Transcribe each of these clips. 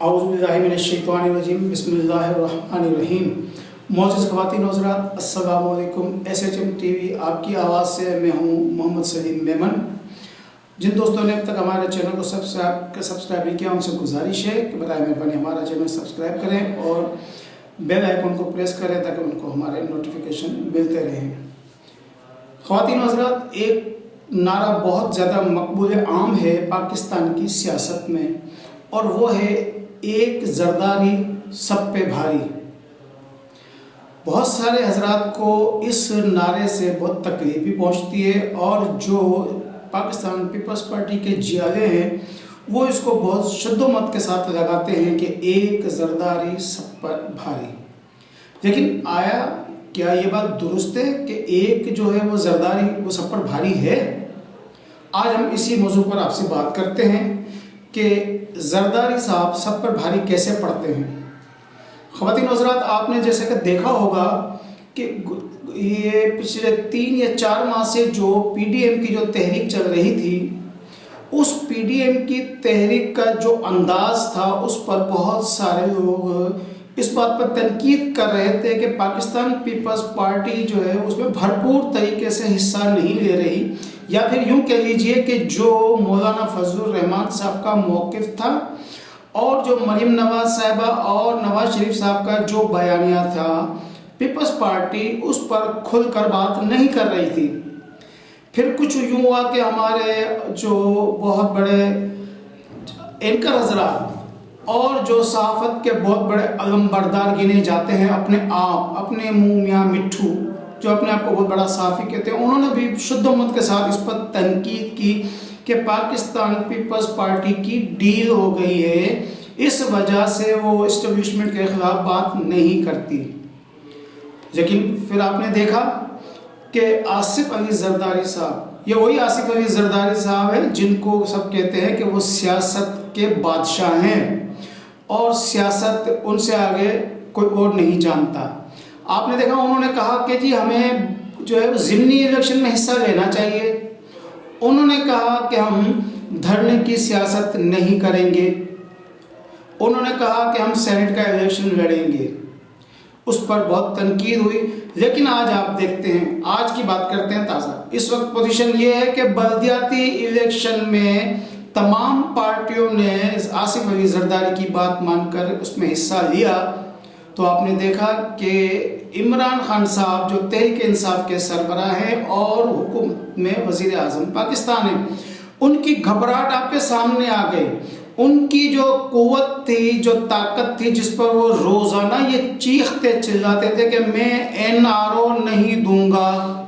औज़ुबिल्लाहिमिनश्शैतानिर्रजीम बिस्मिल्लाहिर्रहमानिर्रहीम। मोअज़्ज़ज़ ख़वातीन व हज़रात, अस्सलामु अलैकुम। SHM TV आपकी आवाज़ से मैं हूँ मोहम्मद सलीम मेमन। जिन दोस्तों ने अब तक हमारे चैनल को सब्सक्राइब नहीं किया, उनसे गुजारिश है कि बताए मेहरबानी हमारा चैनल सब्सक्राइब करें और बेल आइकन को प्रेस करें ताकि उनको हमारे नोटिफिकेशन मिलते रहें। ख़वातीन व हज़रात, एक नारा बहुत ज़्यादा मकबूल आम है पाकिस्तान की सियासत में, और वो है एक ज़रदारी सब पे भारी। बहुत सारे हजरात को इस नारे से बहुत तकलीफ भी पहुँचती है, और जो पाकिस्तान पीपल्स पार्टी के जियाले हैं वो इसको बहुत शुद्धमत के साथ लगाते हैं कि एक ज़रदारी सब पर भारी। लेकिन आया क्या ये बात दुरुस्त है कि एक जो है वो ज़रदारी वो सब पर भारी है? आज हम इसी मौजू पर आपसे बात करते हैं कि ज़रदारी साहब सब पर भारी कैसे पड़ते हैं। ख़वातीन हज़रात, आपने जैसे कि देखा होगा कि ये पिछले 3 या 4 माह से जो PDM की जो तहरीक चल रही थी, उस PDM की तहरीक का जो अंदाज़ था उस पर बहुत सारे लोग इस बात पर तनकीद कर रहे थे कि पाकिस्तान पीपल्स पार्टी जो है उसमें भरपूर तरीके से हिस्सा नहीं ले रही, या फिर यूँ कह लीजिए कि जो मौलाना फजलुर रहमान साहब का मौक़िफ़ था और जो मरीम नवाज़ साहिबा और नवाज़ शरीफ साहब का जो बयानिया था, पीपल्स पार्टी उस पर खुलकर बात नहीं कर रही थी। फिर कुछ यूँ हुआ कि हमारे जो बहुत बड़े एंकर हजरात और जो सहाफ़त के बहुत बड़े अलमबरदार गिने जाते हैं, अपने मुँह मियाँ मिट्ठू, जो अपने आप को बहुत बड़ा सहाफ़ी कहते हैं, उन्होंने भी शुद्धमत के साथ इस पर तनकीद की कि पाकिस्तान पीपल्स पार्टी की डील हो गई है, इस वजह से वो इस्टेब्लिशमेंट के ख़िलाफ़ बात नहीं करती। लेकिन फिर आपने देखा कि आसिफ अली ज़रदारी साहब, ये वही आसिफ अली ज़रदारी साहब हैं जिनको सब कहते हैं कि वो सियासत के बादशाह हैं और सियासत उनसे आगे कोई और नहीं जानता। आपने देखा उन्होंने कहा कि जी हमें जो है ज़िमनी इलेक्शन में हिस्सा लेना चाहिए। उन्होंने कहा कि हम धरने की सियासत नहीं करेंगे। उन्होंने कहा कि हम सेनेट का इलेक्शन लड़ेंगे। उस पर बहुत तनकीद हुई। लेकिन आज आप देखते हैं, आज की बात करते हैं ताज़ा। इस वक्त पोजीशन ये है कि बल्दियाती इलेक्शन में तमाम पार्टियों ने आसिफ अली ज़रदारी की बात मानकर उसमें हिस्सा लिया। तो आपने देखा कि इमरान खान साहब जो तहरीक इंसाफ के सरबराह हैं और हुकूमत में वज़ीर आज़म पाकिस्तान है, उनकी घबराहट आपके सामने आ गई। उनकी जो क़ुव्वत थी, जो ताकत थी, जिस पर वो रोज़ाना ये चीखते चिल्लाते थे कि मैं NRO नहीं दूंगा,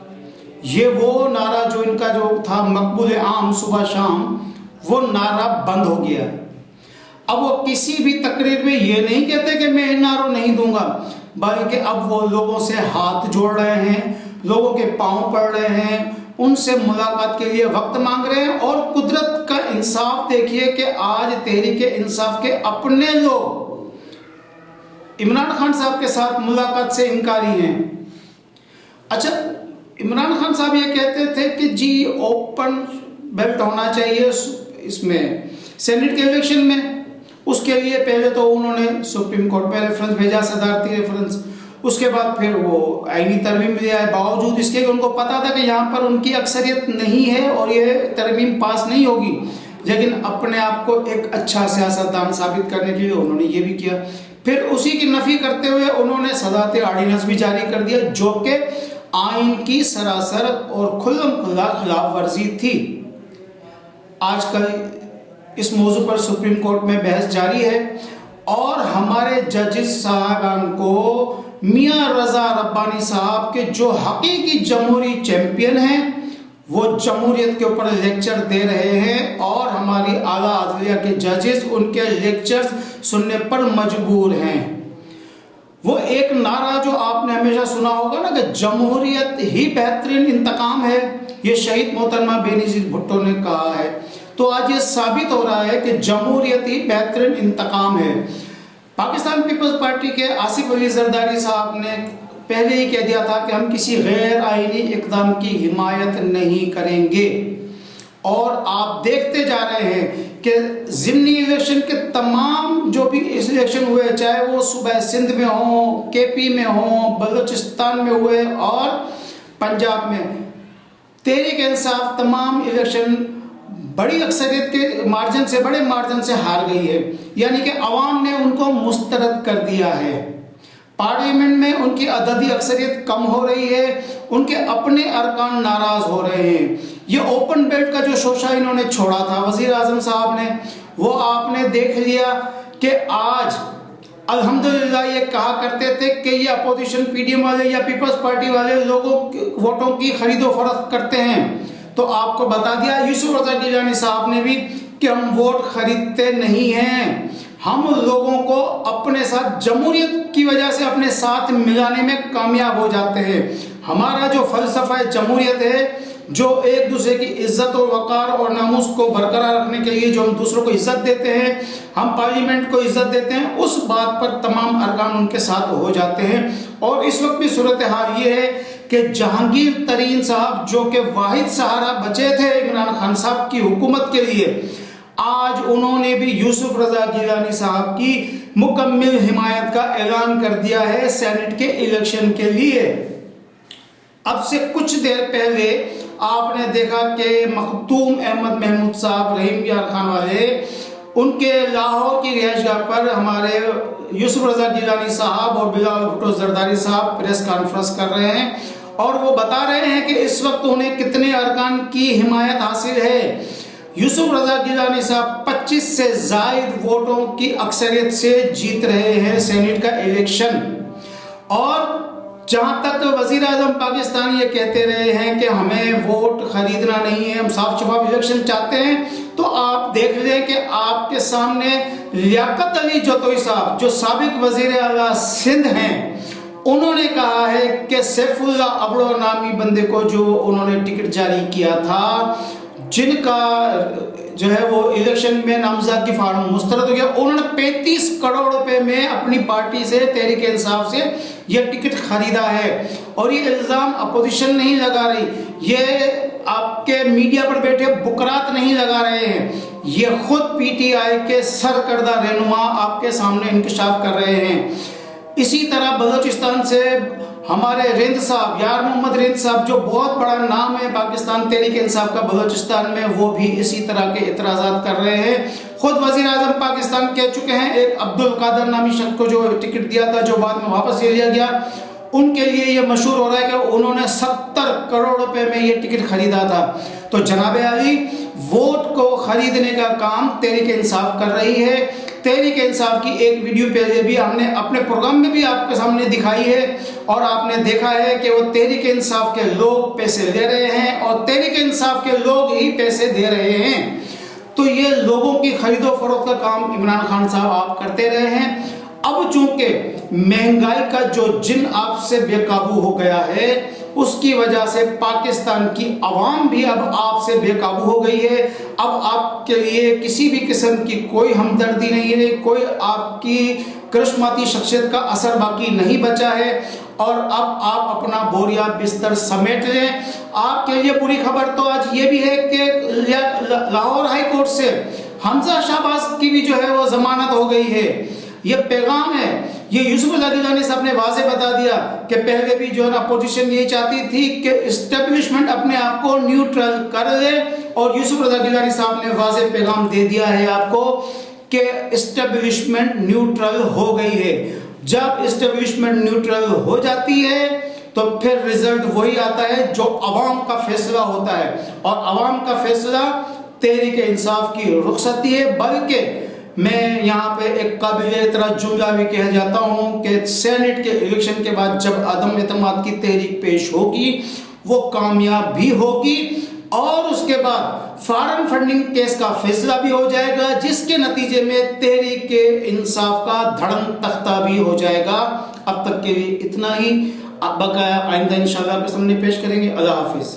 ये वो नारा जो इनका जो था मकबूल आम सुबह शाम, वो नारा बंद हो गया। अब वो किसी भी तकरीर में ये नहीं कहते कि मैं NRO नहीं दूंगा, बल्कि अब वो लोगों से हाथ जोड़ रहे हैं, लोगों के पांव पड़ रहे हैं, उनसे मुलाकात के लिए वक्त मांग रहे हैं। और कुदरत का इंसाफ देखिए कि आज तहरीक इंसाफ के अपने लोग इमरान खान साहब के साथ मुलाकात से इनकारी हैं। अच्छा, इमरान खान साहब ये कहते थे कि जी ओपन बेल्ट होना चाहिए इसमें सेनेट के इलेक्शन में। उसके लिए पहले तो उन्होंने सुप्रीम कोर्ट में रेफरेंस भेजा, सदारती रेफरेंस। उसके बाद फिर वो आईनी तरमीम ले आए, बावजूद इसके कि उनको पता था कि यहाँ पर उनकी अक्सरियत नहीं है और ये तरमीम पास नहीं होगी। लेकिन अपने आप को एक अच्छा सियासतदान साबित करने के लिए उन्होंने ये भी किया। फिर उसी की नफ़ी करते हुए उन्होंने सदारती आर्डिनेंस भी जारी कर दिया, जो कि आइन की सरासर और खुल्लम खुल्ला खिलाफ वर्जी थी। आजकल इस मौजू पर सुप्रीम कोर्ट में बहस जारी है और हमारे जजेस साहबान को मियाँ रज़ा रब्बानी साहब के जो हकीकी जमहूरी चैम्पियन हैं, वो जमहूरियत के ऊपर लेक्चर दे रहे हैं और हमारी आला अदलिया के जजेस उनके लेक्चर्स सुनने पर मजबूर हैं। वो एक नारा जो आपने हमेशा सुना होगा ना कि जमहूरियत ही बेहतरीन इंतकाम है, ये शहीद मोहतरमा बेनज़ीर भुट्टो ने कहा है। तो आज ये साबित हो रहा है कि जमहूरियत ही बेहतरीन इंतकाम है। पाकिस्तान पीपल्स पार्टी के आसिफ अली ज़रदारी साहब ने पहले ही कह दिया था कि हम किसी गैर आईनी इक़दाम की हिमायत नहीं करेंगे। और आप देखते जा रहे हैं कि ज़िमनी इलेक्शन के तमाम जो भी इलेक्शन हुए, चाहे वो सूबा सिंध में हो, केपी में हो, बलूचिस्तान में हुए और पंजाब में, तहरीक इंसाफ तमाम इलेक्शन बड़ी अक्सरियत के मार्जिन से, बड़े मार्जिन से हार गई है। यानी कि अवाम ने उनको मुस्तरद कर दिया है। पार्लियामेंट में उनकी अददी अक्सरियत कम हो रही है, उनके अपने अरकान नाराज हो रहे हैं। ये ओपन बेल्ट का जो शोशा इन्होंने छोड़ा था वज़ीर आज़म साहब ने, वो आपने देख लिया कि आज अल्हम्दुलिल्लाह ये कहा करते थे कि ये अपोजिशन पीडीएम वाले या पीपल्स पार्टी वाले लोगों वोटों की खरीदो फरोख्त करते हैं। तो आपको बता दिया यूसुफ रज़ा गिलानी साहब ने भी कि हम वोट खरीदते नहीं हैं, हम लोगों को अपने साथ जमहूरियत की वजह से अपने साथ मिलाने में कामयाब हो जाते हैं। हमारा जो फलसफा जमहूरियत है, जो एक दूसरे की इज्जत और वकार और नामूस को बरकरार रखने के लिए जो हम दूसरों को इज्जत देते हैं, हम पार्लियामेंट को इज्जत देते हैं, उस बात पर तमाम अरकान उनके साथ हो जाते हैं। और इस वक्त भी सूरत हाल ये है कि जहांगीर तरीन साहब जो कि वाहिद सहारा बचे थे इमरान खान साहब की हुकूमत के लिए, आज उन्होंने भी यूसुफ रज़ा गिलानी साहब की मुकम्मल हिमायत का ऐलान कर दिया है सेनेट के इलेक्शन के लिए। अब से कुछ देर पहले आपने देखा कि मखदूम अहमद महमूद साहब, रहीम यार खान वाले, उनके लाहौर की रिहाइशगाह पर हमारे यूसुफ रज़ा गिलानी साहब और बिलावल भुट्टो जरदारी साहब प्रेस कॉन्फ्रेंस कर रहे हैं और वो बता रहे हैं कि इस वक्त उन्हें कितने अरकान की हिमायत हासिल है। यूसुफ रज़ा गिलानी साहब 25 से ज़ायद वोटों की अक्सरियत से जीत रहे हैं सेनेट का इलेक्शन। और जहाँ तक वज़ीर आज़म पाकिस्तान ये कहते रहे हैं कि हमें वोट खरीदना नहीं है, हम साफ शफाफ इलेक्शन चाहते हैं, तो आप देख लें कि आपके सामने लियाकत अली जतोई साहब जो साबिक वज़ीर आला सिंध हैं, उन्होंने कहा है कि सैफुल्लाह अबड़ो नामी बंदे को जो उन्होंने टिकट जारी किया था, जिनका जो है वो इलेक्शन में नामजदगी फार्म मुस्तरद हो गया, उन्होंने 35 करोड़ रुपए में अपनी पार्टी से, तहरीक इंसाफ से ये टिकट खरीदा है। और ये इल्ज़ाम अपोजिशन नहीं लगा रही, ये आपके मीडिया पर बैठे बुकरात नहीं लगा रहे हैं, ये खुद पीटीआई के सरकर्दा रहनुमा आपके सामने इंकशाफ कर रहे हैं। इसी तरह बलूचिस्तान से हमारे रिंद साहब, यार मोहम्मद रिंद साहब, जो बहुत बड़ा नाम है पाकिस्तान तहरीक इंसाफ का बलूचिस्तान में, वो भी इसी तरह के इतराज़ात कर रहे हैं। खुद वज़ीर आज़म पाकिस्तान कह चुके हैं, एक अब्दुल कादर नामी शख्स को जो टिकट दिया था, जो बाद में वापस ले लिया गया, उनके लिए ये मशहूर हो रहा है कि उन्होंने 70 करोड़ रुपए में ये टिकट खरीदा था। तो जनाब अली, वोट को खरीदने का काम तहरीक इंसाफ कर रही है। तहरीक इंसाफ की एक वीडियो पहले भी हमने अपने प्रोग्राम में भी आपके सामने दिखाई है और आपने देखा है कि वो तहरीक इंसाफ के लोग पैसे ले रहे हैं और तहरीक इंसाफ के लोग ही पैसे दे रहे हैं। तो ये लोगों की खरीदो फरोख्त का काम इमरान खान साहब आप करते रहे हैं। अब चूंकि महंगाई का जो जिन आपसे बेकाबू हो गया है, उसकी वजह से पाकिस्तान की आवाम भी अब आपसे बेकाबू हो गई है। अब आपके लिए किसी भी किस्म की कोई हमदर्दी नहीं है, कोई आपकी करिश्माती शख्सियत का असर बाकी नहीं बचा है और अब आप अपना बोरिया बिस्तर समेट लें। आपके लिए बुरी खबर तो आज ये भी है कि लाहौर हाई कोर्ट से हमजा शहबाज की भी जो है वो जमानत हो गई है। ये पैगाम है, ये यूसुफ रज़ा गिलानी साहब ने वाज़े बता दिया कि पहले भी जो है ना अपोजिशन ये चाहती थी कि इस्टेब्लिशमेंट अपने आप को न्यूट्रल कर ले और यूसुफ रज़ा गिलानी साहब ने वाज़े पैगाम दे दिया है आपको कि इस्टेब्लिशमेंट न्यूट्रल हो गई है। जब इस्टेब्लिशमेंट न्यूट्रल हो जाती है तो फिर रिजल्ट वही आता है जो अवाम का फैसला होता है और अवाम का फैसला तहरीक इंसाफ की रुखसती है। बल्कि मैं यहाँ पे एक काबिल तरह जुमला भी कह जाता हूँ कि सेनेट के इलेक्शन के बाद जब अदम एतमाद की तहरीक पेश होगी वो कामयाब भी होगी और उसके बाद फॉरेन फंडिंग केस का फैसला भी हो जाएगा, जिसके नतीजे में तहरीक के इंसाफ का धड़म तख्ता भी हो जाएगा। अब तक के लिए इतना ही, बकाया आइंदा इंशाल्लाह आपके सामने पेश करेंगे। अल्लाह हाफिज।